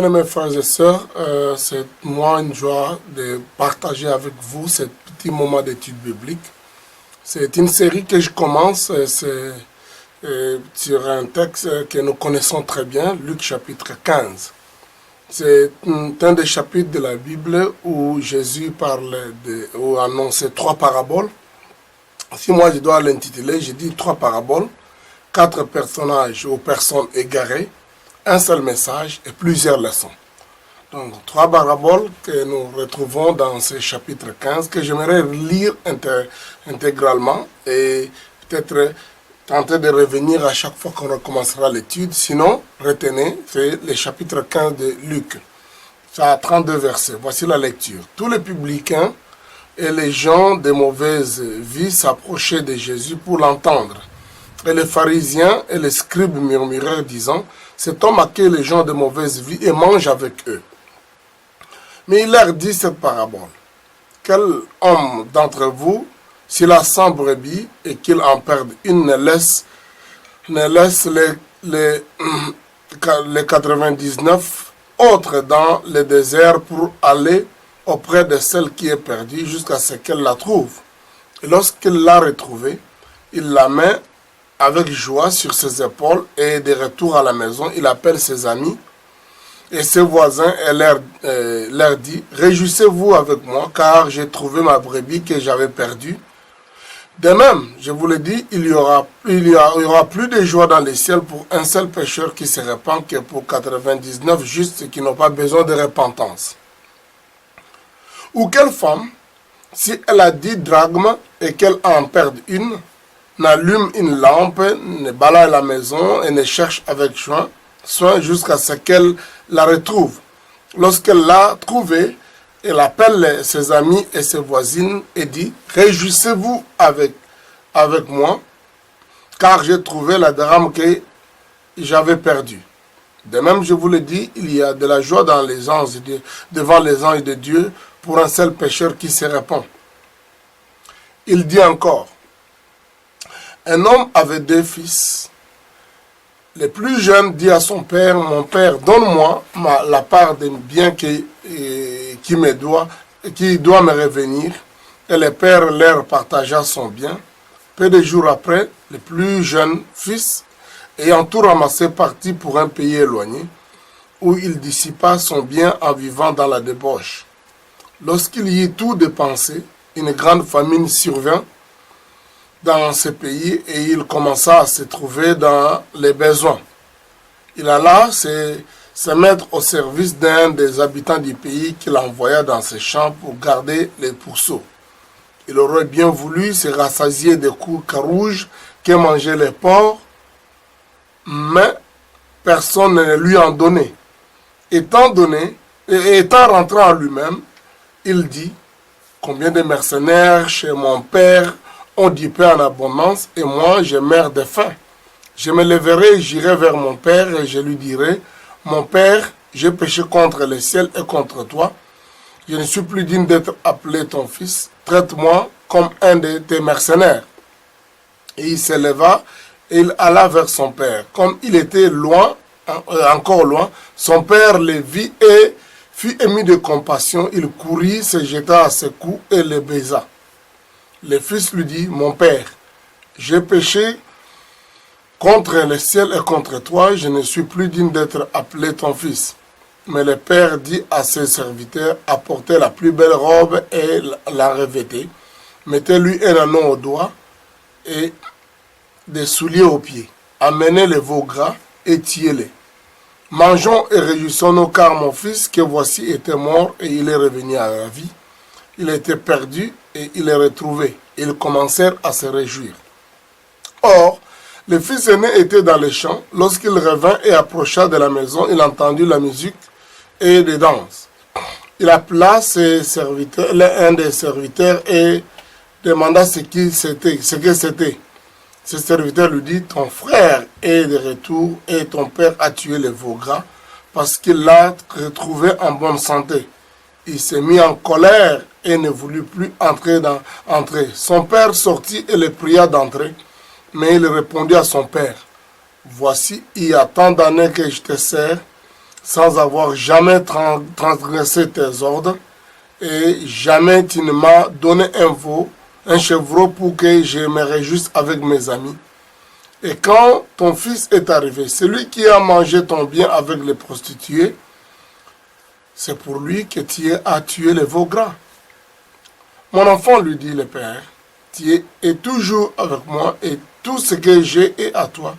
Bien-aimés frères et sœurs, c'est moi une joie de partager avec vous ce petit moment d'étude biblique. C'est une série que je commence, c'est sur un texte que nous connaissons très bien, Luc chapitre 15. C'est un des chapitres de la Bible où Jésus ou annonce trois paraboles. Si moi je dois l'intituler, je dis trois paraboles, quatre personnages ou personnes égarées, un seul message et plusieurs leçons. Donc, trois paraboles que nous retrouvons dans ce chapitre 15 que j'aimerais lire intégralement et peut-être tenter de revenir à chaque fois qu'on recommencera l'étude. Sinon, retenez, c'est le chapitre 15 de Luc. Ça a 32 versets. Voici la lecture. Tous les publicains et les gens de mauvaise vie s'approchaient de Jésus pour l'entendre. Et les pharisiens et les scribes murmurèrent, disant, « Cet homme accueille les gens de mauvaise vie et mange avec eux. » Mais il leur dit cette parabole. « Quel homme d'entre vous, s'il a 100 brebis et qu'il en perde une, ne laisse les 99 autres dans le désert pour aller auprès de celle qui est perdue jusqu'à ce qu'elle la trouve. Et lorsqu'il l'a retrouvée, il la met avec joie sur ses épaules et de retour à la maison, il appelle ses amis et ses voisins et leur dit, « Réjouissez-vous avec moi, car j'ai trouvé ma brebis que j'avais perdue. » De même, je vous le dis, il y aura plus de joie dans les ciels pour un seul pécheur qui se répand que pour 99 justes qui n'ont pas besoin de repentance. Ou quelle femme, si elle a 10 drachmes et qu'elle en perde une, n'allume une lampe, ne balaye la maison et ne cherche avec soin jusqu'à ce qu'elle la retrouve. Lorsqu'elle l'a trouvée, elle appelle ses amis et ses voisines et dit, « Réjouissez-vous avec moi, car j'ai trouvé la drachme que j'avais perdue. » De même, je vous le dis, il y a de la joie devant les anges de Dieu pour un seul pécheur qui se répand. Il dit encore, un homme avait 2 fils. Le plus jeune dit à son père, « Mon père, donne-moi la part des biens qui doit me revenir. » Et le père leur partagea son bien. Peu de jours après, le plus jeune fils, ayant tout ramassé, partit pour un pays éloigné, où il dissipa son bien en vivant dans la débauche. Lorsqu'il y eut tout dépensé, une grande famine survint dans ce pays et il commença à se trouver dans les besoins. Il alla se mettre au service d'un des habitants du pays qu'il envoya dans ses champs pour garder les pourceaux. Il aurait bien voulu se rassasier des carouges que mangeaient les porcs, mais personne ne lui en donnait. Étant rentré en lui-même, il dit, « Combien de mercenaires chez mon père ont du pain en abondance, et moi je meurs de faim. Je me lèverai, j'irai vers mon père, et je lui dirai, « Mon père, j'ai péché contre le ciel et contre toi. Je ne suis plus digne d'être appelé ton fils. Traite-moi comme un de tes mercenaires. » Et il se leva, et il alla vers son père. Comme il était encore loin, son père le vit et fut ému de compassion. Il courut, se jeta à ses coups et le baisa. Le fils lui dit, « Mon père, j'ai péché contre le ciel et contre toi, je ne suis plus digne d'être appelé ton fils. » Mais le père dit à ses serviteurs, « Apportez la plus belle robe et la revêtez. Mettez-lui un anneau au doigt et des souliers aux pieds. Amenez les veaux gras et tuez-les. Mangeons et réjouissons-nous, car mon fils, que voici, était mort et il est revenu à la vie. Il était perdu et il est retrouvé. Ils commencèrent à se réjouir. Or, le fils aîné était dans les champs. Lorsqu'il revint et approcha de la maison, il entendit la musique et des danses. Il appela un des serviteurs et demanda ce que c'était. Ce serviteur lui dit, « Ton frère est de retour et ton père a tué le veau gras parce qu'il l'a retrouvé en bonne santé. » Il s'est mis en colère et ne voulut plus entrer. Son père sortit et le pria d'entrer, mais il répondit à son père, « Voici, il y a tant d'années que je te sers sans avoir jamais transgressé tes ordres, et jamais tu ne m'as donné un chevreau pour que je me réjouisse avec mes amis. Et quand ton fils est arrivé, celui qui a mangé ton bien avec les prostituées, c'est pour lui que tu as tué les veaux gras. Mon enfant, lui dit le père, tu es toujours avec moi et tout ce que j'ai est à toi.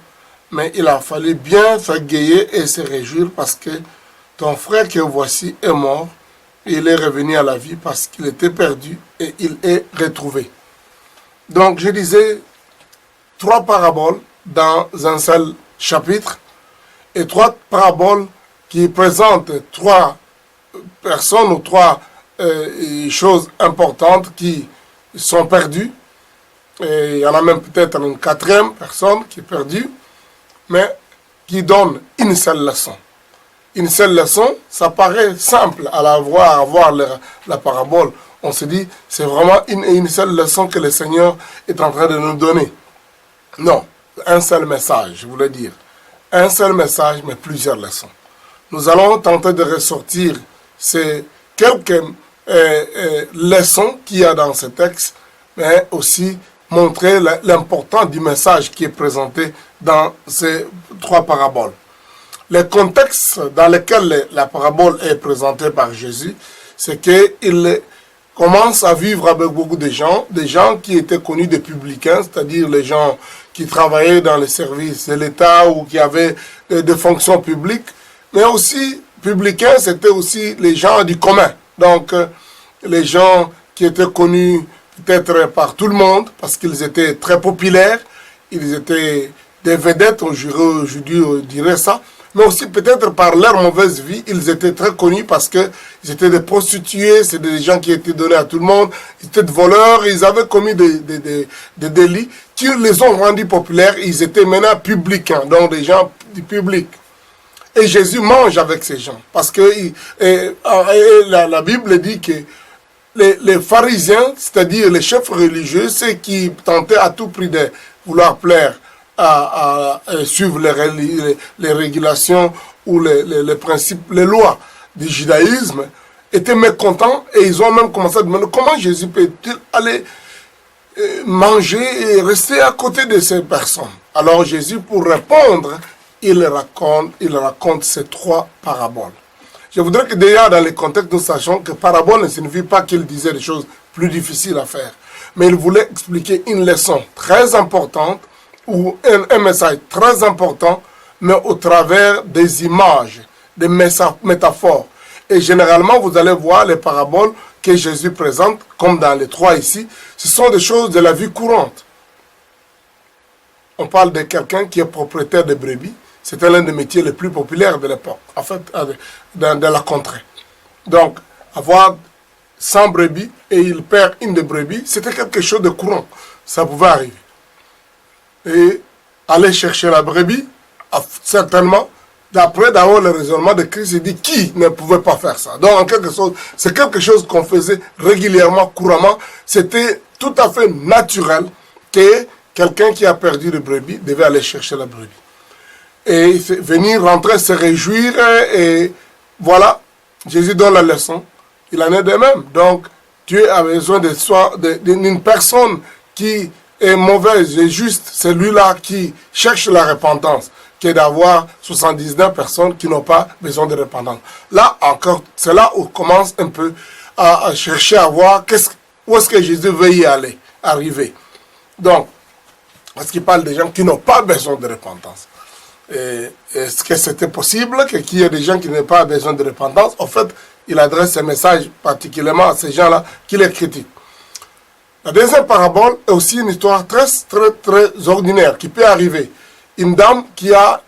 Mais il a fallu bien s'égayer et se réjouir parce que ton frère que voici est mort. Il est revenu à la vie parce qu'il était perdu et il est retrouvé. Donc je disais 3 paraboles dans un seul chapitre et 3 paraboles qui présentent 3 personnes ou 3 choses importantes qui sont perdues. Et il y en a même peut-être une 4e personne qui est perdue, mais qui donne une seule leçon. Une seule leçon, ça paraît simple à la voir, à voir la parabole. On se dit, c'est vraiment une seule leçon que le Seigneur est en train de nous donner. Non, un seul message, je voulais dire. Un seul message, mais plusieurs leçons. Nous allons tenter de ressortir ces quelques leçons qu'il y a dans ce texte, mais aussi montrer l'importance du message qui est présenté dans ces 3 paraboles. Le contexte dans lequel la parabole est présentée par Jésus, c'est qu'il commence à vivre avec beaucoup de gens qui étaient connus des publicains, c'est-à-dire les gens qui travaillaient dans les services de l'État ou qui avaient des fonctions publiques, mais aussi, publicains, c'était aussi les gens du commun. Donc, les gens qui étaient connus peut-être par tout le monde, parce qu'ils étaient très populaires, ils étaient des vedettes, je dirais ça, mais aussi peut-être par leur mauvaise vie, ils étaient très connus parce qu'ils étaient des prostituées, c'est des gens qui étaient donnés à tout le monde, ils étaient des voleurs, ils avaient commis des délits qui les ont rendus populaires, ils étaient maintenant publicains, donc des gens du public. Et Jésus mange avec ces gens, parce que la Bible dit que les pharisiens, c'est-à-dire les chefs religieux, ceux qui tentaient à tout prix de vouloir plaire à suivre les régulations ou les principes, les lois du judaïsme, étaient mécontents et ils ont même commencé à demander comment Jésus peut-il aller manger et rester à côté de ces personnes. Alors Jésus, pour répondre, il raconte ces 3 paraboles. Je voudrais que déjà dans le contexte nous sachions que parabole ne signifie pas qu'il disait des choses plus difficiles à faire, mais il voulait expliquer une leçon très importante ou un message très important, mais au travers des images, des métaphores. Et généralement, vous allez voir les paraboles que Jésus présente, comme dans les 3 ici, ce sont des choses de la vie courante. On parle de quelqu'un qui est propriétaire de brebis. C'était l'un des métiers les plus populaires de l'époque, en fait, dans la contrée. Donc, avoir 100 brebis et il perd une des brebis, c'était quelque chose de courant. Ça pouvait arriver. Et aller chercher la brebis, certainement, d'après d'avoir le raisonnement de Christ, il dit qui ne pouvait pas faire ça. Donc, en quelque sorte, c'est quelque chose qu'on faisait régulièrement, couramment. C'était tout à fait naturel que quelqu'un qui a perdu une brebis devait aller chercher la brebis. Et venir rentrer, se réjouir, et voilà, Jésus donne la leçon. Il en est de même. Donc, Dieu a besoin d'une personne qui est mauvaise et juste, celui-là qui cherche la repentance, que d'avoir 79 personnes qui n'ont pas besoin de repentance. Là encore, c'est là où on commence un peu à chercher à voir où est-ce que Jésus veut y arriver. Donc, parce qu'il parle des gens qui n'ont pas besoin de repentance. Est-ce que c'était possible qu'il y ait des gens qui n'aient pas besoin de repentance? En fait, il adresse ce message particulièrement à ces gens-là qui les critiquent. La deuxième parabole est aussi une histoire très, très, très ordinaire qui peut arriver. Une dame qui a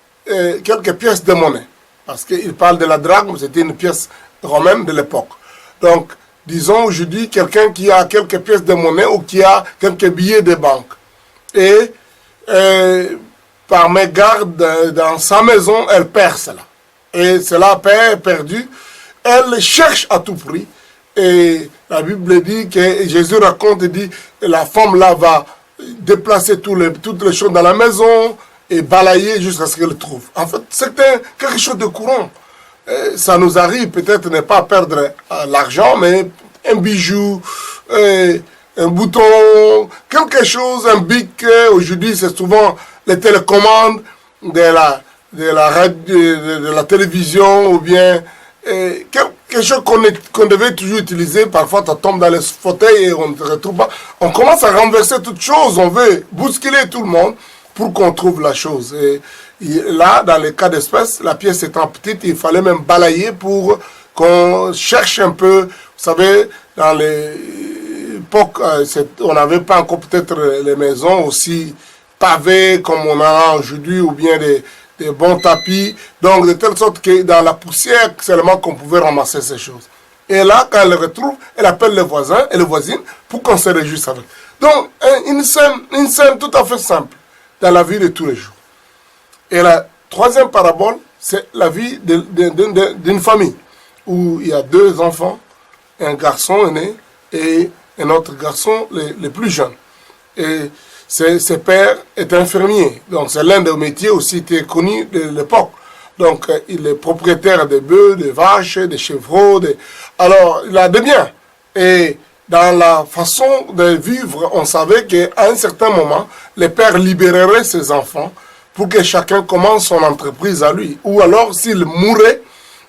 quelques pièces de monnaie. Parce qu'il parle de la drachme, c'était une pièce romaine de l'époque. Donc, disons aujourd'hui, quelqu'un qui a quelques pièces de monnaie ou qui a quelques billets de banque. Et par mégarde dans sa maison, elle perd cela. Et cela perdu. Elle cherche à tout prix. Et la Bible dit que Jésus raconte et dit la femme là va déplacer toutes les choses dans la maison et balayer jusqu'à ce qu'elle trouve. En fait, c'était quelque chose de courant. ça nous arrive peut-être ne pas perdre l'argent, mais un bijou, un bouton, quelque chose, un bic. Aujourd'hui, c'est souvent les télécommandes de la télévision ou bien quelque chose qu'on devait toujours utiliser. Parfois, ça tombe dans le fauteuil et on ne retrouve pas. On commence à renverser toutes choses. On veut bousculer tout le monde pour qu'on trouve la chose. Et là, dans les cas d'espèce, la pièce étant petite, il fallait même balayer pour qu'on cherche un peu. Vous savez, dans l'époque, on n'avait pas encore peut-être les maisons aussi pavées comme on a aujourd'hui, ou bien des bons tapis. Donc, de telle sorte que dans la poussière, seulement qu'on pouvait ramasser ces choses. Et là, quand elle le retrouve, elle appelle les voisins et les voisines pour qu'on se réjouisse avec. Donc, une scène tout à fait simple dans la vie de tous les jours. Et la troisième parabole, c'est la vie d'une famille où il y a deux enfants, un garçon aîné et un autre garçon, le plus jeune. Et ses pères étaient infirmiers. Donc, c'est l'un des métiers aussi était connu de l'époque. Donc, il est propriétaire de bœufs, de vaches, de chevreaux. Alors, il a des biens. Et dans la façon de vivre, on savait qu'à un certain moment, les pères libéreraient ses enfants pour que chacun commence son entreprise à lui. Ou alors, s'il mourait,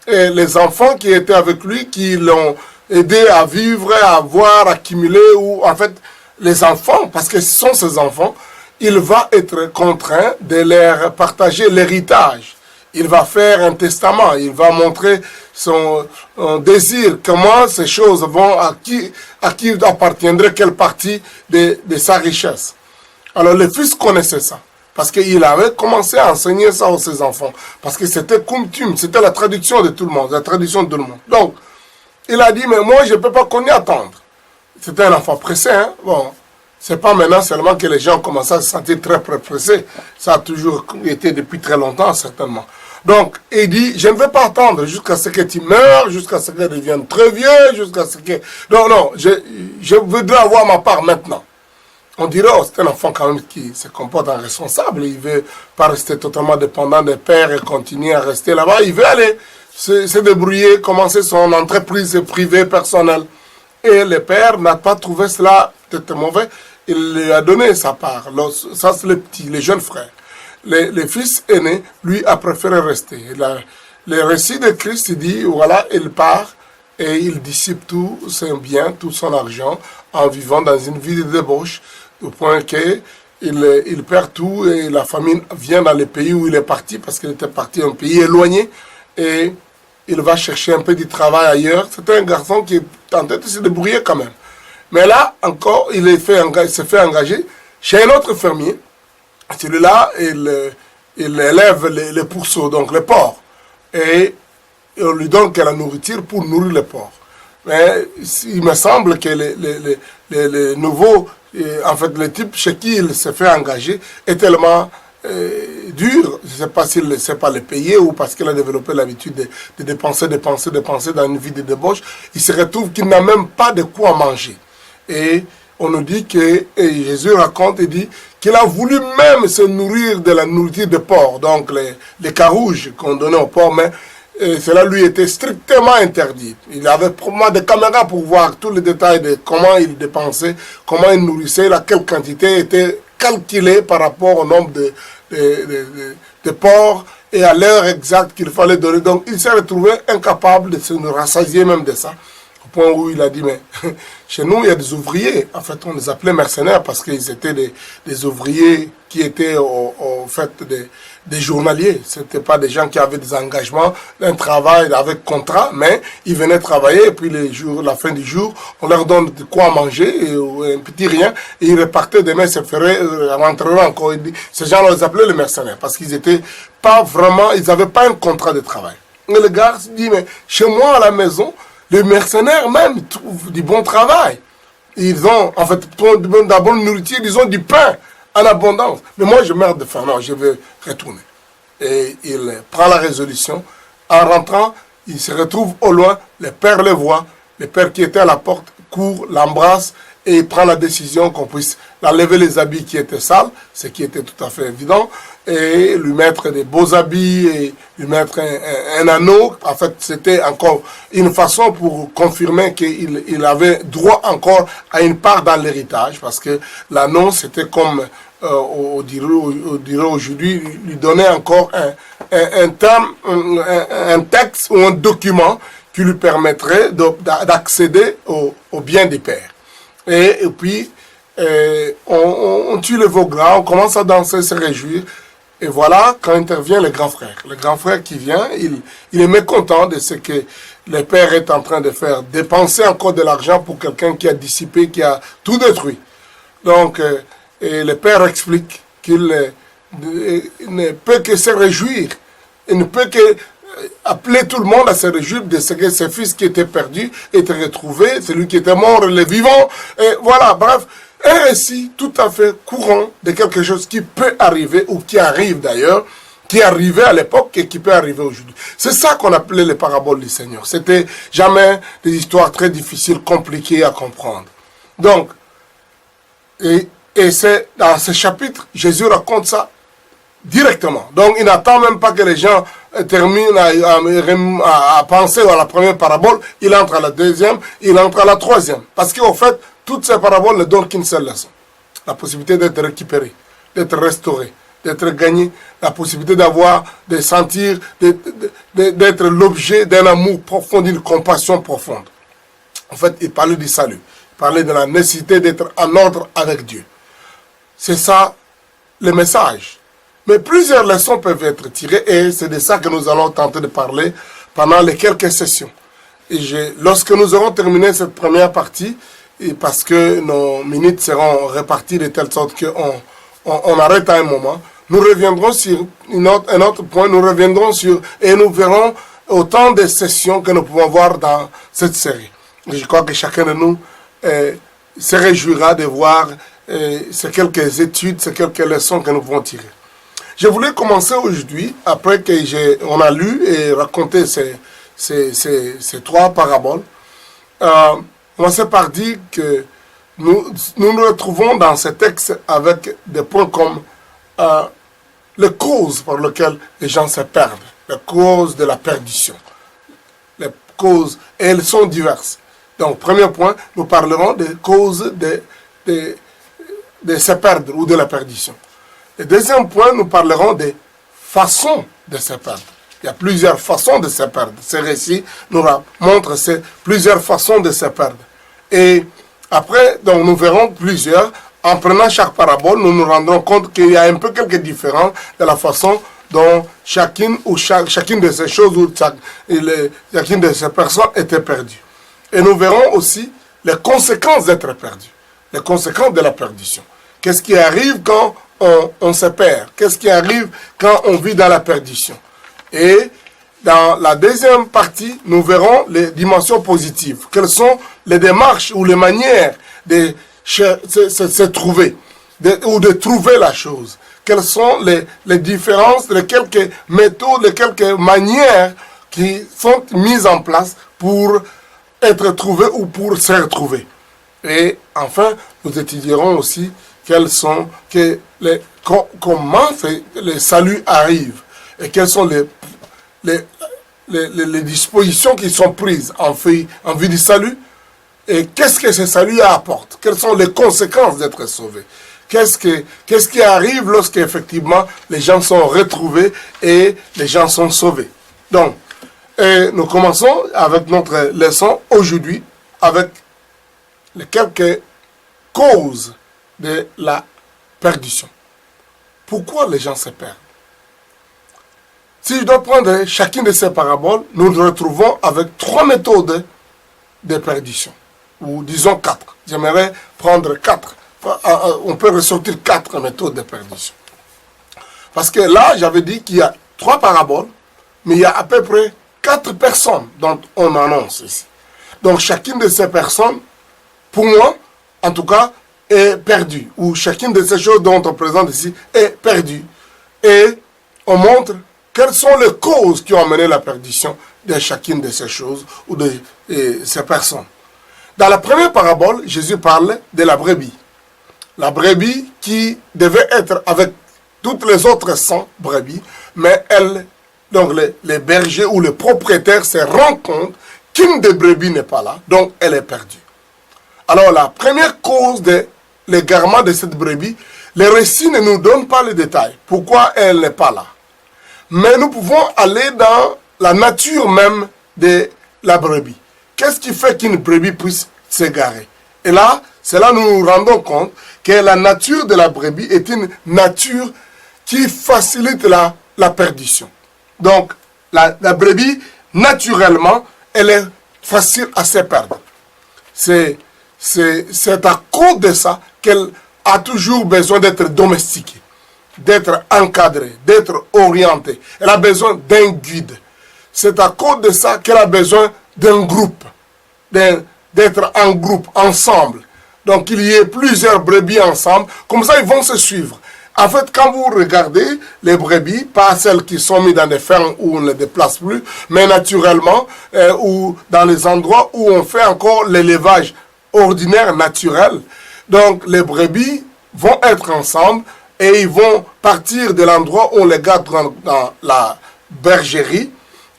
les enfants qui étaient avec lui, qui l'ont aidé à vivre, à avoir, accumuler, ou en fait, les enfants, parce que ce sont ses enfants, il va être contraint de leur partager l'héritage. Il va faire un testament, il va montrer son désir, comment ces choses vont, à qui appartiendrait quelle partie de sa richesse. Alors le fils connaissait ça, parce qu'il avait commencé à enseigner ça à ses enfants, parce que c'était coutume, c'était la tradition de tout le monde, la tradition de tout le monde. Donc, il a dit, mais moi je ne peux pas qu'on y attendre. C'était un enfant pressé, hein. Bon, c'est pas maintenant seulement que les gens commencent à se sentir très pressés. Ça a toujours été depuis très longtemps, certainement. Donc, il dit, je ne vais pas attendre jusqu'à ce que tu meurs, jusqu'à ce que tu deviennes très vieux, jusqu'à ce que... Non, je voudrais avoir ma part maintenant. On dirait, oh, c'est un enfant quand même qui se comporte en responsable. Il ne veut pas rester totalement dépendant des pères et continuer à rester là-bas. Il veut aller se débrouiller, commencer son entreprise privée, personnelle. Et le père n'a pas trouvé cela peut-être mauvais. Il lui a donné sa part. Ça, c'est le petit, le jeune frère. Le fils aîné, lui, a préféré rester. Le récit de Christ dit, voilà, il part et il dissipe tout son bien, tout son argent, en vivant dans une vie de débauche, au point qu'il perd tout et la famine vient dans le pays où il est parti, parce qu'il était parti un pays éloigné, et il va chercher un peu du travail ailleurs. C'était un garçon qui tentait de se débrouiller quand même. Mais là, encore, il s'est fait engager chez un autre fermier. Celui-là, il élève les pourceaux, donc les porcs. Et on lui donne que la nourriture pour nourrir les porcs. Mais il me semble que les nouveaux, en fait, le type chez qui il s'est fait engager est tellement dur. Je ne sais pas s'il ne sait pas les payer ou parce qu'il a développé l'habitude de dépenser dans une vie de débauche. Il se retrouve qu'il n'a même pas de quoi manger. Et on nous dit que, et Jésus raconte et dit qu'il a voulu même se nourrir de la nourriture de porc, donc les carouges qu'on donnait aux porcs, mais cela lui était strictement interdit. Il avait probablement des caméras pour voir tous les détails de comment il dépensait, comment il nourrissait, quelle quantité était calculée par rapport au nombre de porcs et à l'heure exacte qu'il fallait donner. Donc il s'est retrouvé incapable de se rassasier même de ça. Au point où il a dit, mais chez nous, il y a des ouvriers. En fait, on les appelait mercenaires parce qu'ils étaient des ouvriers qui étaient au fait des journaliers. Ce n'étaient pas des gens qui avaient des engagements, un travail avec contrat, mais ils venaient travailler et puis la fin du jour, on leur donne de quoi manger, et un petit rien, et ils repartaient demain, se feraient, rentreraient encore. Ces gens, on les appelait les mercenaires parce qu'ils étaient pas vraiment, ils n'avaient pas un contrat de travail. Et le gars se dit, mais chez moi à la maison, les mercenaires même trouvent du bon travail. Ils ont, en fait, de la bonne nourriture, ils ont du pain en abondance. Mais moi, je meurs de faim. Non, je vais retourner. Et il prend la résolution. En rentrant, il se retrouve au loin. Le père le voit. Le père qui était à la porte court, l'embrasse et il prend la décision qu'on puisse enlever les habits qui étaient sales, ce qui était tout à fait évident, et lui mettre des beaux habits, et lui mettre un anneau. En fait, c'était encore une façon pour confirmer qu'il avait droit encore à une part dans l'héritage, parce que l'anneau, c'était comme, on dirait aujourd'hui, lui donner encore un terme, un texte ou un document qui lui permettrait d'accéder au bien des pères. Et puis, on tue le veau gras, on commence à danser, se réjouir. Et voilà quand intervient le grand frère. Le grand frère qui vient, il est mécontent de ce que le père est en train de faire. Dépenser encore de l'argent pour quelqu'un qui a dissipé, qui a tout détruit. Donc, et le père explique qu'il ne peut que se réjouir. Il ne peut que appeler tout le monde à se réjouir de ce que ses fils qui étaient perdus étaient retrouvés, celui qui était mort, le vivant. Et voilà, bref, un récit tout à fait courant de quelque chose qui peut arriver, ou qui arrive d'ailleurs, qui arrivait à l'époque et qui peut arriver aujourd'hui. C'est ça qu'on appelait les paraboles du Seigneur. C'était jamais des histoires très difficiles, compliquées à comprendre. Donc, et c'est dans ce chapitre, Jésus raconte ça directement. Donc, il n'attend même pas que les gens terminent à penser à la première parabole. Il entre à la deuxième, il entre à la troisième. Parce qu'en fait, toutes ces paraboles ne donnent qu'une seule leçon. La possibilité d'être récupéré, d'être restauré, d'être gagné, la possibilité d'avoir, de sentir, d'être l'objet d'un amour profond, d'une compassion profonde. En fait, il parlait du salut. Il parlait de la nécessité d'être en ordre avec Dieu. C'est ça le message. Mais plusieurs leçons peuvent être tirées et c'est de ça que nous allons tenter de parler pendant les quelques sessions. Et lorsque nous aurons terminé cette première partie, et parce que nos minutes seront réparties de telle sorte qu'on arrête à un moment, nous reviendrons sur un autre point, nous reviendrons sur, et nous verrons autant de sessions que nous pouvons voir dans cette série. Et je crois que chacun de nous se réjouira de voir ces quelques études, ces quelques leçons que nous pouvons tirer. Je voulais commencer aujourd'hui, après qu'on a lu et raconté ces trois paraboles, commencer par dire que nous nous retrouvons dans ce texte avec des points comme les causes par lesquelles les gens se perdent, les causes de la perdition. Les causes, et elles sont diverses. Donc, premier point, nous parlerons des causes de se perdre ou de la perdition. Le deuxième point, nous parlerons des façons de se perdre. Il y a plusieurs façons de se perdre. Ce récit nous montre plusieurs façons de se perdre. Et après, donc, nous verrons plusieurs. En prenant chaque parabole, nous nous rendrons compte qu'il y a un peu quelques différences de la façon dont chacune de ces choses ou chacune de ces personnes était perdue. Et nous verrons aussi les conséquences d'être perdu, les conséquences de la perdition. Qu'est-ce qui arrive quand on se perd? Qu'est-ce qui arrive quand on vit dans la perdition? Et dans la deuxième partie, nous verrons les dimensions positives. Quelles sont les démarches ou les manières de se trouver ou de trouver la chose? Quelles sont les différences, les quelques méthodes, les quelques manières qui sont mises en place pour être trouvées ou pour se retrouver? Et enfin, nous étudierons aussi comment le salut arrive et quelles sont les dispositions qui sont prises en vue du salut et qu'est-ce que ce salut apporte, quelles sont les conséquences d'être sauvé, qu'est-ce qui arrive lorsque effectivement les gens sont retrouvés et les gens sont sauvés. Donc, nous commençons avec notre leçon aujourd'hui avec les quelques causes de la perdition. Pourquoi les gens se perdent? Si je dois prendre chacune de ces paraboles, nous nous retrouvons avec trois méthodes de perdition. Ou disons quatre. J'aimerais prendre quatre. On peut ressortir quatre méthodes de perdition. Parce que là, j'avais dit qu'il y a trois paraboles, mais il y a à peu près quatre personnes dont on annonce ici. Donc chacune de ces personnes, pour moi, en tout cas, est perdue. Ou chacune de ces choses dont on présente ici est perdue. Et on montre quelles sont les causes qui ont amené la perdition de chacune de ces choses ou de ces personnes. Dans la première parabole, Jésus parle de la brebis. La brebis qui devait être avec toutes les autres 100 brebis, mais elle, donc les bergers ou le propriétaire se rend compte qu'une des brebis n'est pas là, donc elle est perdue. Alors la première cause de l'égarement de cette brebis, les récits ne nous donnent pas les détails, pourquoi elle n'est pas là. Mais nous pouvons aller dans la nature même de la brebis. Qu'est-ce qui fait qu'une brebis puisse s'égarer? Et là, c'est là que nous nous rendons compte que la nature de la brebis est une nature qui facilite la perdition. Donc, la brebis, naturellement, elle est facile à se perdre. C'est à cause de ça qu'elle a toujours besoin d'être domestiquée, d'être encadrée, d'être orientée. Elle a besoin d'un guide. C'est à cause de ça qu'elle a besoin d'un groupe, d'être en groupe, ensemble. Donc il y ait plusieurs brebis ensemble, comme ça ils vont se suivre. En fait, quand vous regardez les brebis, pas celles qui sont mises dans des fermes où on ne les déplace plus, mais naturellement, ou dans les endroits où on fait encore l'élevage ordinaire, naturel. Donc les brebis vont être ensemble et ils vont partir de l'endroit où on les garde dans la bergerie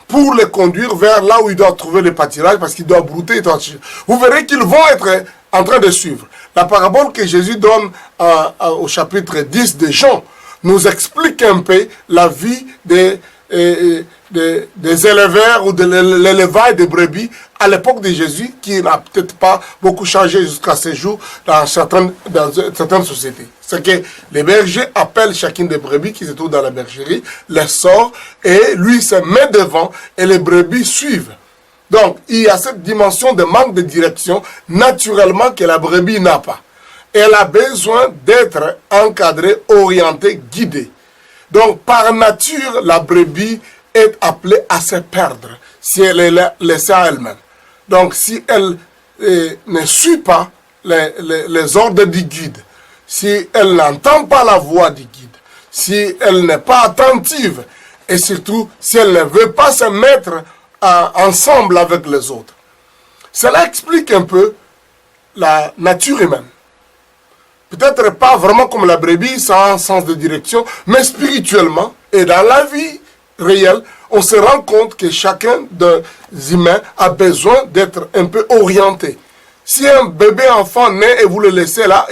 pour les conduire vers là où ils doivent trouver le pâturage parce qu'ils doivent brouter. Vous verrez qu'ils vont être en train de suivre. La parabole que Jésus donne au chapitre 10 de Jean nous explique un peu la vie des éleveurs ou de l'élevage des brebis à l'époque de Jésus, qui n'a peut-être pas beaucoup changé jusqu'à ce jour dans certaines sociétés. C'est que les bergers appellent chacune des brebis qui se trouve dans la bergerie, les sort et lui se met devant et les brebis suivent. Donc, il y a cette dimension de manque de direction, naturellement, que la brebis n'a pas. Elle a besoin d'être encadrée, orientée, guidée. Donc, par nature, la brebis est appelée à se perdre si elle est laissée à elle-même. Donc, si elle ne suit pas les ordres du guide, si elle n'entend pas la voix du guide, si elle n'est pas attentive, et surtout, si elle ne veut pas se mettre ensemble avec les autres. Cela explique un peu la nature humaine. Peut-être pas vraiment comme la brebis, sans un sens de direction, mais spirituellement et dans la vie réelle, on se rend compte que chacun des humains a besoin d'être un peu orienté. Si un bébé enfant naît et vous le laissez là,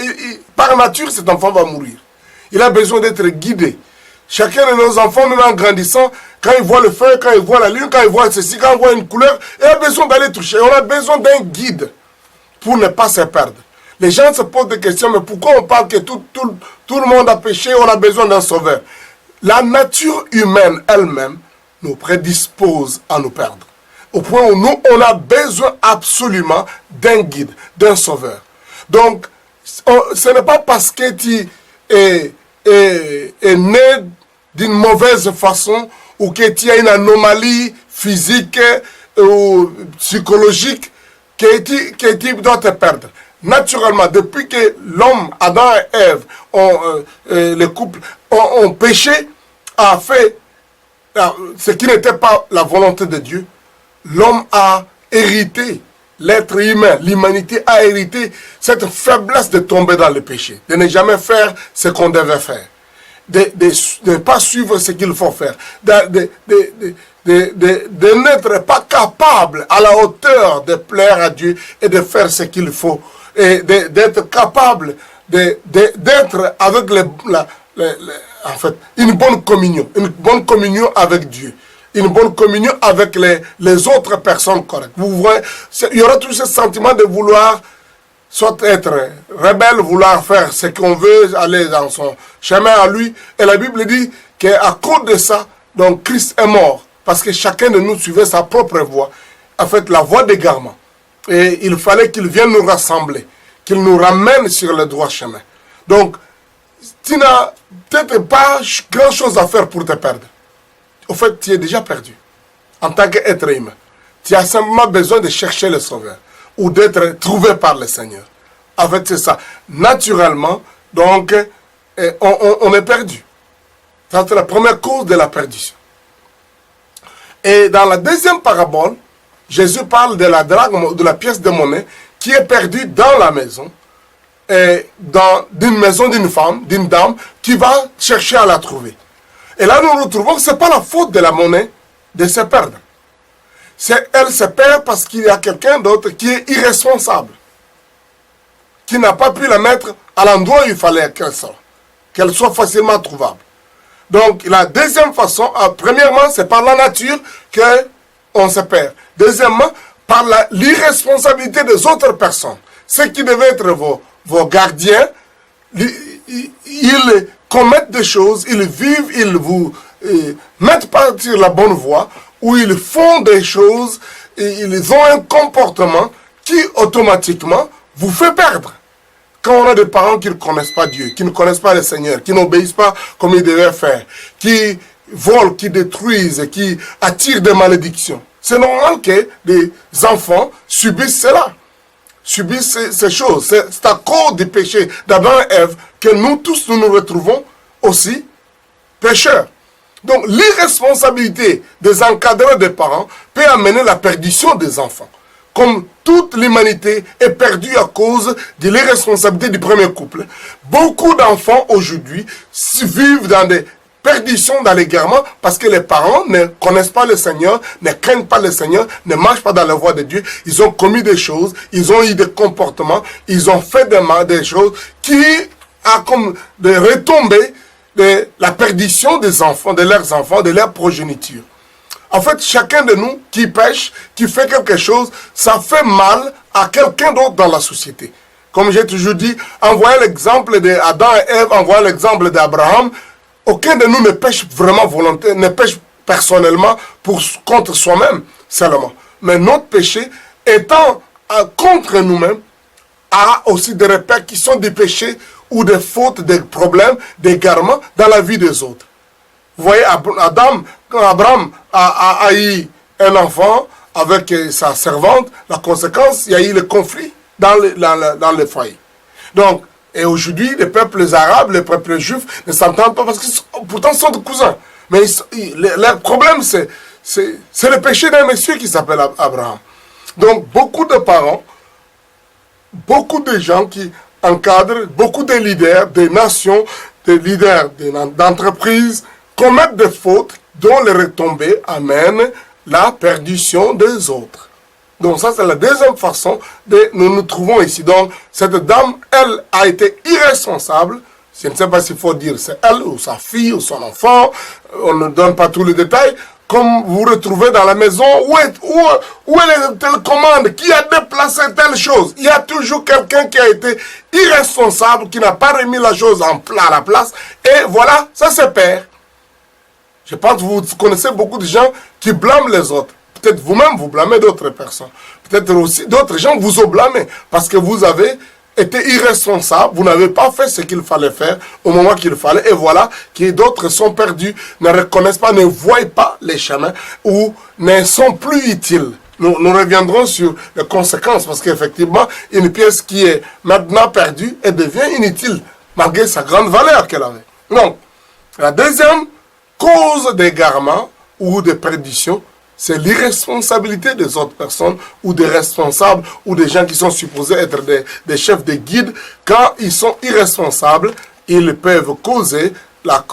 par nature, cet enfant va mourir. Il a besoin d'être guidé. Chacun de nos enfants, même en grandissant, quand il voit le feu, quand il voit la lune, quand il voit ceci, quand il voit une couleur, il a besoin d'aller toucher. On a besoin d'un guide pour ne pas se perdre. Les gens se posent des questions, mais pourquoi on parle que tout le monde a péché, on a besoin d'un sauveur? La nature humaine elle-même nous prédispose à nous perdre. Au point où nous, on a besoin absolument d'un guide, d'un sauveur. Donc, ce n'est pas parce que tu es né d'une mauvaise façon ou que tu as une anomalie physique ou psychologique que tu dois te perdre. Naturellement, depuis que l'homme, Adam et Ève, le couple, ont péché, a fait ce qui n'était pas la volonté de Dieu, l'homme a hérité, l'être humain, l'humanité a hérité cette faiblesse de tomber dans le péché, de ne jamais faire ce qu'on devait faire, de ne pas suivre ce qu'il faut faire, de n'être pas capable à la hauteur de plaire à Dieu et de faire ce qu'il faut, et d'être capable d'être avec en fait, une bonne communion avec Dieu, une bonne communion avec les autres personnes correctes. Vous voyez, il y aura tout ce sentiment de vouloir soit être rebelle, vouloir faire ce qu'on veut, aller dans son chemin à lui. Et la Bible dit qu'à cause de ça, donc Christ est mort, parce que chacun de nous suivait sa propre voie, en fait la voie d'égarement. Et il fallait qu'il vienne nous rassembler, qu'il nous ramène sur le droit chemin. Donc, tu n'as peut-être pas grand-chose à faire pour te perdre. Au fait, tu es déjà perdu. En tant qu'être humain, tu as simplement besoin de chercher le Sauveur ou d'être trouvé par le Seigneur. En fait, c'est ça. Naturellement, donc, on est perdu. Ça, c'est la première cause de la perdition. Et dans la deuxième parabole, Jésus parle de la drachme, de la pièce de monnaie, qui est perdu dans la maison, d'une maison d'une femme, d'une dame, qui va chercher à la trouver. Et là, nous retrouvons que ce n'est pas la faute de la monnaie de se perdre. Elle se perd parce qu'il y a quelqu'un d'autre qui est irresponsable, qui n'a pas pu la mettre à l'endroit où il fallait qu'elle soit facilement trouvable. Donc, la deuxième façon, premièrement, c'est par la nature qu'on se perd. Deuxièmement, par l'irresponsabilité des autres personnes. Ceux qui devaient être vos gardiens, ils commettent des choses, ils vivent, ils vous mettent pas sur la bonne voie, où ils font des choses, et ils ont un comportement qui automatiquement vous fait perdre. Quand on a des parents qui ne connaissent pas Dieu, qui ne connaissent pas le Seigneur, qui n'obéissent pas comme ils devaient faire, qui volent, qui détruisent, qui attirent des malédictions, c'est normal que des enfants subissent cela, subissent ces choses. C'est à cause du péché d'Adam et Ève que nous tous nous retrouvons aussi pécheurs. Donc l'irresponsabilité des encadreurs des parents peut amener la perdition des enfants. Comme toute l'humanité est perdue à cause de l'irresponsabilité du premier couple, beaucoup d'enfants aujourd'hui vivent dans des perditions, dans l'égarement, parce que les parents ne connaissent pas le Seigneur, ne craignent pas le Seigneur, ne marchent pas dans la voie de Dieu. Ils ont commis des choses, ils ont eu des comportements, ils ont fait des choses qui a comme des retombées de la perdition des enfants, de leurs enfants, de leur progéniture. En fait, chacun de nous qui pêche, qui fait quelque chose, ça fait mal à quelqu'un d'autre dans la société. Comme j'ai toujours dit, en voyant l'exemple d'Adam et Ève, en voyant l'exemple d'Abraham, aucun de nous ne pêche vraiment volontairement, ne pêche personnellement contre soi-même seulement. Mais notre péché étant contre nous-mêmes, a aussi des repères qui sont des péchés ou des fautes, des problèmes, des égarements dans la vie des autres. Vous voyez, quand Abraham a eu un enfant avec sa servante, la conséquence, il y a eu le conflit dans le foyer. Donc, et aujourd'hui, les peuples arabes, les peuples juifs ne s'entendent pas parce que pourtant sont des cousins. Mais leur problème, c'est le péché d'un monsieur qui s'appelle Abraham. Donc, beaucoup de parents, beaucoup de gens qui encadrent, beaucoup de leaders, des nations, des leaders d'entreprises, commettent des fautes dont les retombées amènent la perdition des autres. Donc ça, c'est la deuxième façon de nous trouvons ici. Donc, cette dame, elle a été irresponsable. Je ne sais pas s'il faut dire c'est elle ou sa fille ou son enfant. On ne donne pas tous les détails. Comme vous retrouvez dans la maison, où est telle commande, qui a déplacé telle chose. Il y a toujours quelqu'un qui a été irresponsable, qui n'a pas remis la chose à la place. Et voilà, ça se perd. Je pense que vous connaissez beaucoup de gens qui blâment les autres. Peut-être vous-même, vous blâmez d'autres personnes. Peut-être aussi d'autres gens vous ont blâmé parce que vous avez été irresponsable, vous n'avez pas fait ce qu'il fallait faire au moment qu'il fallait. Et voilà que d'autres sont perdus, ne reconnaissent pas, ne voient pas les chemins ou ne sont plus utiles. Nous reviendrons sur les conséquences parce qu'effectivement, une pièce qui est maintenant perdue, elle devient inutile malgré sa grande valeur qu'elle avait. Donc, la deuxième cause d'égarement ou de perdition, c'est l'irresponsabilité des autres personnes ou des responsables ou des gens qui sont supposés être des chefs de guide. Quand ils sont irresponsables, ils peuvent causer la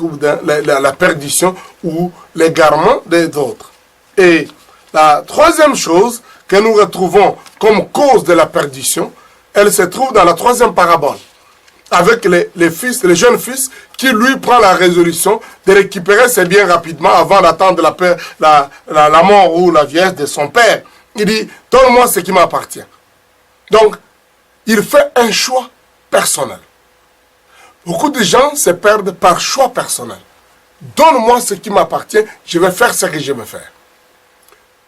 perdition ou l'égarement des autres. Et la troisième chose que nous retrouvons comme cause de la perdition, elle se trouve dans la troisième parabole, avec les jeunes fils qui lui prend la résolution de récupérer ses biens rapidement avant d'attendre la mort ou la vieillesse de son père. Il dit, donne-moi ce qui m'appartient. Donc, il fait un choix personnel. Beaucoup de gens se perdent par choix personnel. Donne-moi ce qui m'appartient, je vais faire ce que je veux faire.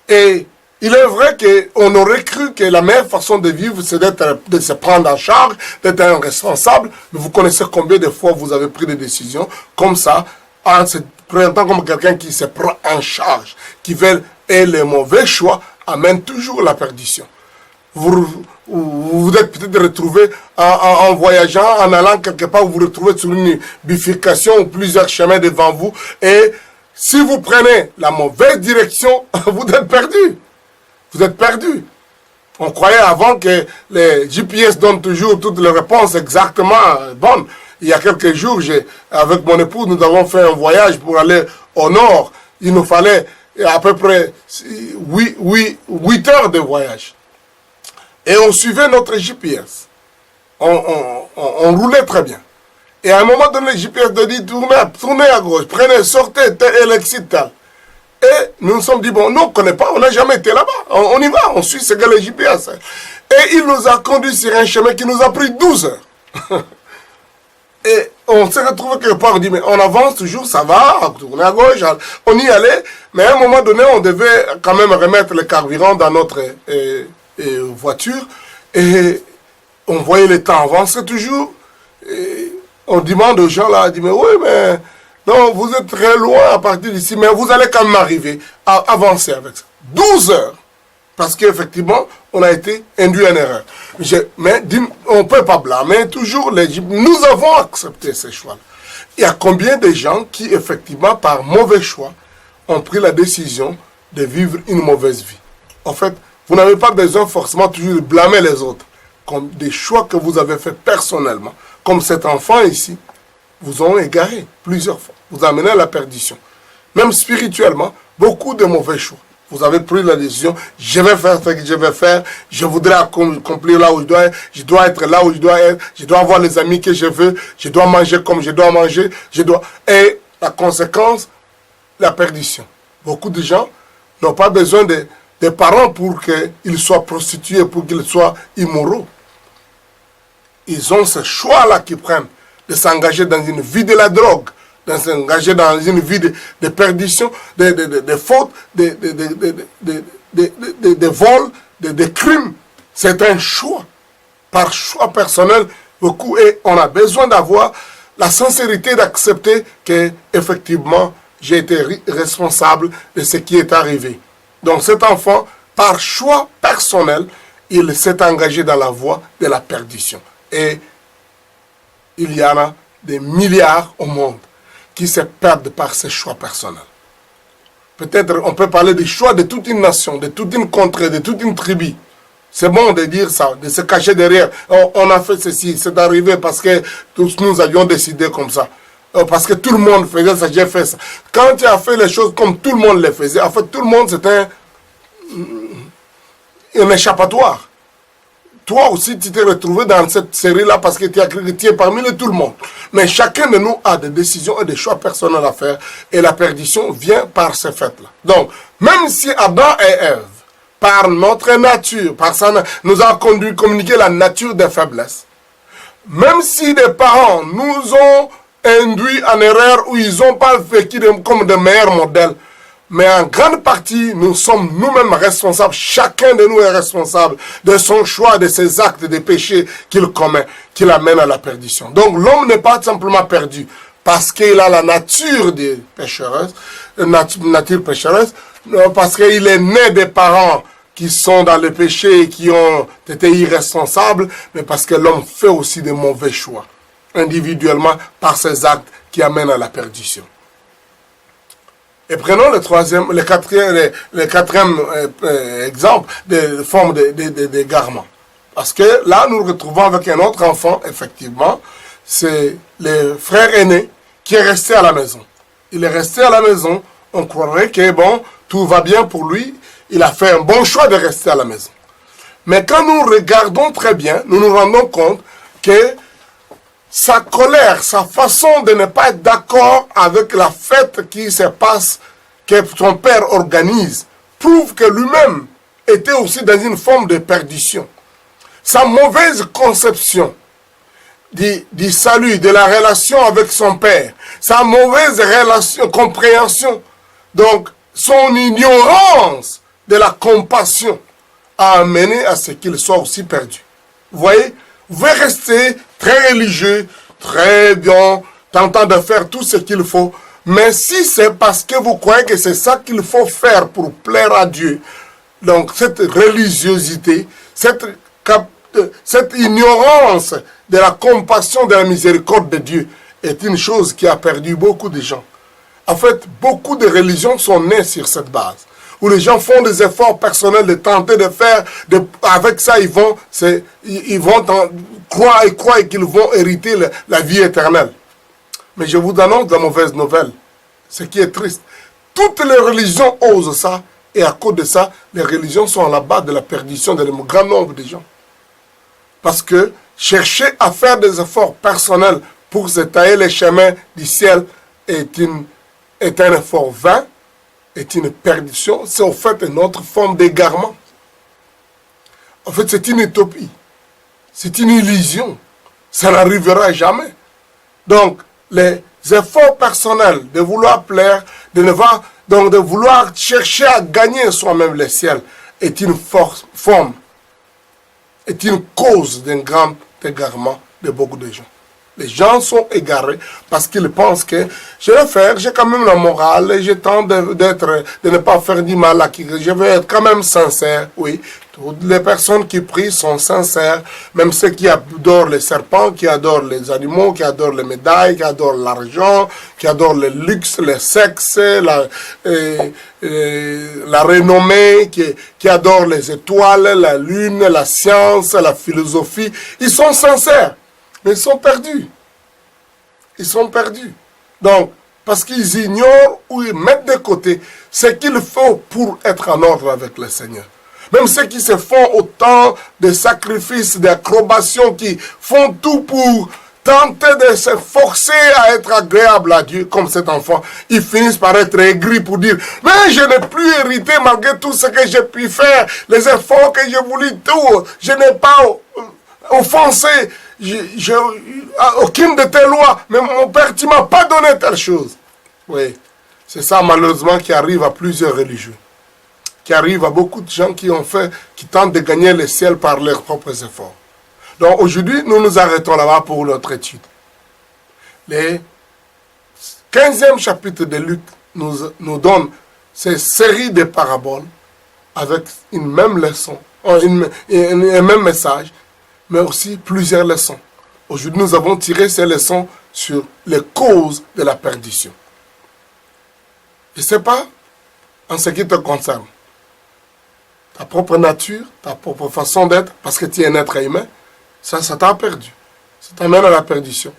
Et il est vrai qu'on aurait cru que la meilleure façon de vivre, c'est de se prendre en charge, d'être un responsable. Mais vous connaissez combien de fois vous avez pris des décisions comme ça, en se présentant comme quelqu'un qui se prend en charge, et les mauvais choix amènent toujours la perdition. Vous êtes peut-être retrouvé en voyageant, en allant quelque part, vous vous retrouvez sur une bifurcation ou plusieurs chemins devant vous. Et si vous prenez la mauvaise direction, vous êtes perdu. Vous êtes perdu. On croyait avant que les GPS donnent toujours toutes les réponses exactement bonnes. Il y a quelques jours, avec mon épouse, nous avons fait un voyage pour aller au nord. Il nous fallait à peu près 8 heures de voyage. Et on suivait notre GPS. On roulait très bien. Et à un moment donné, le GPS nous dit, tournez à gauche, prenez, sortez, et l'excite. Et nous nous sommes dit, bon, nous on ne connaît pas, on n'a jamais été là-bas. On y va, on suit ce que le GPS. Et il nous a conduits sur un chemin qui nous a pris 12 heures. Et on s'est retrouvé quelque part, on dit, mais on avance toujours, ça va, on tourne à gauche, on y allait. Mais à un moment donné, on devait quand même remettre le carburant dans notre voiture. Et on voyait le temps avancer toujours. Et on demande aux gens là, on dit, mais oui, mais non, vous êtes très loin à partir d'ici, mais vous allez quand même arriver à avancer avec ça. 12 heures. Parce qu'effectivement, on a été induit en erreur. Mais on ne peut pas blâmer toujours l'Égypte. Nous avons accepté ces choix-là. Il y a combien de gens qui, effectivement, par mauvais choix, ont pris la décision de vivre une mauvaise vie. En fait, vous n'avez pas besoin forcément toujours de blâmer les autres. Comme des choix que vous avez faits personnellement. Comme cet enfant ici, vous ont égaré plusieurs fois. Vous amenez à la perdition. Même spirituellement, beaucoup de mauvais choix. Vous avez pris la décision, je vais faire ce que je vais faire, je voudrais accomplir là où je dois être là où je dois être, je dois avoir les amis que je veux, je dois manger comme je dois manger, Et la conséquence, la perdition. Beaucoup de gens n'ont pas besoin des parents pour qu'ils soient prostitués, pour qu'ils soient immoraux. Ils ont ce choix-là qu'ils prennent de s'engager dans une vie de la drogue, de s'engager dans une vie de perdition, de fautes, de vols, de crimes. C'est un choix, par choix personnel, beaucoup. Et on a besoin d'avoir la sincérité d'accepter que, effectivement, j'ai été responsable de ce qui est arrivé. Donc cet enfant, par choix personnel, il s'est engagé dans la voie de la perdition. Et il y en a des milliards au monde qui se perdent par ces choix personnels. Peut-être on peut parler des choix de toute une nation, de toute une contrée, de toute une tribu. C'est bon de dire ça, de se cacher derrière. Oh, on a fait ceci, c'est arrivé parce que tous nous avions décidé comme ça. Parce que tout le monde faisait ça, j'ai fait ça. Quand tu as fait les choses comme tout le monde les faisait, en fait tout le monde c'était un échappatoire. Toi aussi, tu t'es retrouvé dans cette série-là parce que tu as cru que tu es parmi tout le monde. Mais chacun de nous a des décisions et des choix personnels à faire. Et la perdition vient par ces faits-là. Donc, même si Adam et Ève, par notre nature, nous a communiqué la nature des faiblesses, même si des parents nous ont induits en erreur ou ils n'ont pas vécu comme de meilleurs modèles, mais en grande partie, nous sommes nous-mêmes responsables. Chacun de nous est responsable de son choix, de ses actes, des péchés qu'il commet, qui l'amènent à la perdition. Donc l'homme n'est pas simplement perdu parce qu'il a la nature des pécheresse, nature pécheresse, parce qu'il est né des parents qui sont dans le péché et qui ont été irresponsables, mais parce que l'homme fait aussi de mauvais choix, individuellement, par ses actes qui amènent à la perdition. Et prenons le quatrième exemple de forme d'égarement. Parce que là, nous nous retrouvons avec un autre enfant, effectivement. C'est le frère aîné qui est resté à la maison. Il est resté à la maison. On croirait que, bon, tout va bien pour lui. Il a fait un bon choix de rester à la maison. Mais quand nous regardons très bien, nous nous rendons compte que sa colère, sa façon de ne pas être d'accord avec la fête qui se passe, que son père organise, prouve que lui-même était aussi dans une forme de perdition. Sa mauvaise conception du salut, de la relation avec son père, sa mauvaise compréhension, donc son ignorance de la compassion a amené à ce qu'il soit aussi perdu. Vous voyez, vous pouvez rester très religieux, très bien, tentant de faire tout ce qu'il faut, mais si c'est parce que vous croyez que c'est ça qu'il faut faire pour plaire à Dieu, donc cette religiosité, cette ignorance de la compassion, de la miséricorde de Dieu est une chose qui a perdu beaucoup de gens. En fait, beaucoup de religions sont nées sur cette base. où les gens font des efforts personnels de tenter de faire, avec ça ils vont croire qu'ils vont hériter la vie éternelle. Mais je vous annonce la mauvaise nouvelle, ce qui est triste. Toutes les religions osent ça, et à cause de ça, les religions sont à la base de la perdition d'un grand nombre de gens. Parce que chercher à faire des efforts personnels pour se tailler les chemins du ciel est un effort vain, est une perdition, c'est en fait une autre forme d'égarement. En fait, c'est une utopie, c'est une illusion, ça n'arrivera jamais. Donc, les efforts personnels de vouloir plaire, de vouloir chercher à gagner soi-même le ciel, est une forme, est une cause d'un grand égarement de beaucoup de gens. Les gens sont égarés parce qu'ils pensent que je vais faire, j'ai quand même la morale, et j'ai tente de ne pas faire du mal à qui. Je vais être quand même sincère, oui. Toutes les personnes qui prient sont sincères, même ceux qui adorent les serpents, qui adorent les animaux, qui adorent les médailles, qui adorent l'argent, qui adorent le luxe, le sexe, la renommée, qui adorent les étoiles, la lune, la science, la philosophie. Ils sont sincères. Mais ils sont perdus. Ils sont perdus. Donc, parce qu'ils ignorent ou ils mettent de côté ce qu'il faut pour être en ordre avec le Seigneur. Même ceux qui se font autant de sacrifices, d'acrobations, qui font tout pour tenter de se forcer à être agréable à Dieu, comme cet enfant, ils finissent par être aigris pour dire « Mais je n'ai plus hérité malgré tout ce que j'ai pu faire, les efforts que j'ai voulu, tout, je n'ai pas offensé. » Aucune de tes lois, mais mon père, tu ne m'as pas donné telle chose. Oui, c'est ça malheureusement qui arrive à plusieurs religieux, qui arrive à beaucoup de gens qui tentent de gagner le ciel par leurs propres efforts. Donc aujourd'hui, nous nous arrêtons là-bas pour notre étude. Le 15e chapitre de Luc nous donne ces séries de paraboles avec une même leçon, un même message, mais aussi plusieurs leçons. Aujourd'hui, nous avons tiré ces leçons sur les causes de la perdition. Je ne sais pas en ce qui te concerne. Ta propre nature, ta propre façon d'être, parce que tu es un être humain, ça t'a perdu. Ça t'amène à la perdition.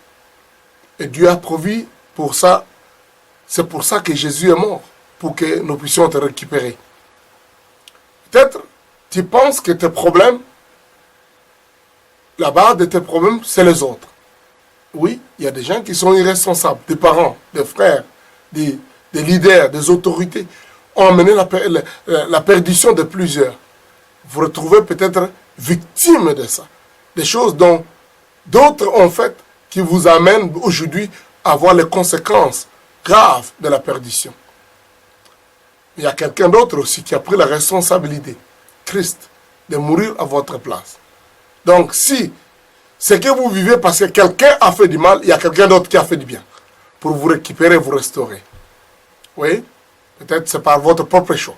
Et Dieu a provu pour ça. C'est pour ça que Jésus est mort, pour que nous puissions te récupérer. Peut-être, tu penses que tes problèmes, la base de tes problèmes, c'est les autres. Oui, il y a des gens qui sont irresponsables, des parents, des frères, des leaders, des autorités, ont amené la perdition de plusieurs. Vous vous retrouvez peut-être victime de ça. Des choses dont d'autres ont fait qui vous amènent aujourd'hui à voir les conséquences graves de la perdition. Il y a quelqu'un d'autre aussi qui a pris la responsabilité, Christ, de mourir à votre place. Donc, si ce que vous vivez parce que quelqu'un a fait du mal, il y a quelqu'un d'autre qui a fait du bien pour vous récupérer, vous restaurer. Oui, peut-être c'est par votre propre choix.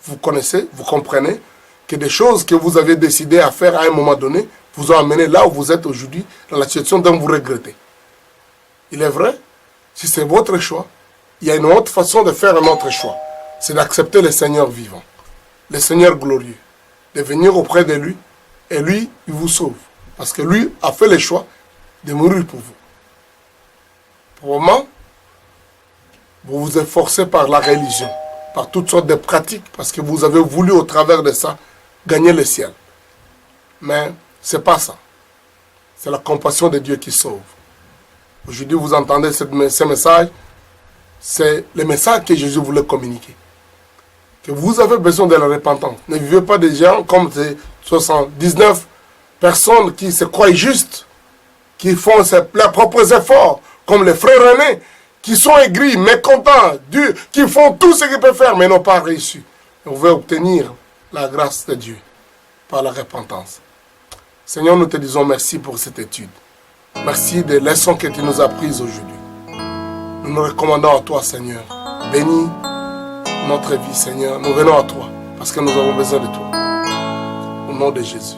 Vous connaissez, vous comprenez que des choses que vous avez décidé à faire à un moment donné vous ont amené là où vous êtes aujourd'hui, dans la situation dont vous regrettez. Il est vrai, si c'est votre choix, il y a une autre façon de faire un autre choix. C'est d'accepter le Seigneur vivant, le Seigneur glorieux, de venir auprès de lui, et lui, il vous sauve. Parce que lui a fait le choix de mourir pour vous. Pour le moment, vous vous efforcez par la religion, par toutes sortes de pratiques, parce que vous avez voulu au travers de ça gagner le ciel. Mais ce n'est pas ça. C'est la compassion de Dieu qui sauve. Aujourd'hui, vous entendez ce message, c'est le message que Jésus voulait communiquer. Que vous avez besoin de la repentance. Ne vivez pas des gens comme ces 79 personnes qui se croient justes, qui font leurs propres efforts, comme les frères aînés, qui sont aigris, mécontents, qui font tout ce qu'ils peuvent faire, mais n'ont pas réussi. On veut obtenir la grâce de Dieu par la repentance. Seigneur, nous te disons merci pour cette étude. Merci des leçons que tu nous as prises aujourd'hui. Nous nous recommandons à toi, Seigneur. Bénis notre vie, Seigneur. Nous venons à toi parce que nous avons besoin de toi. Au nom de Jésus.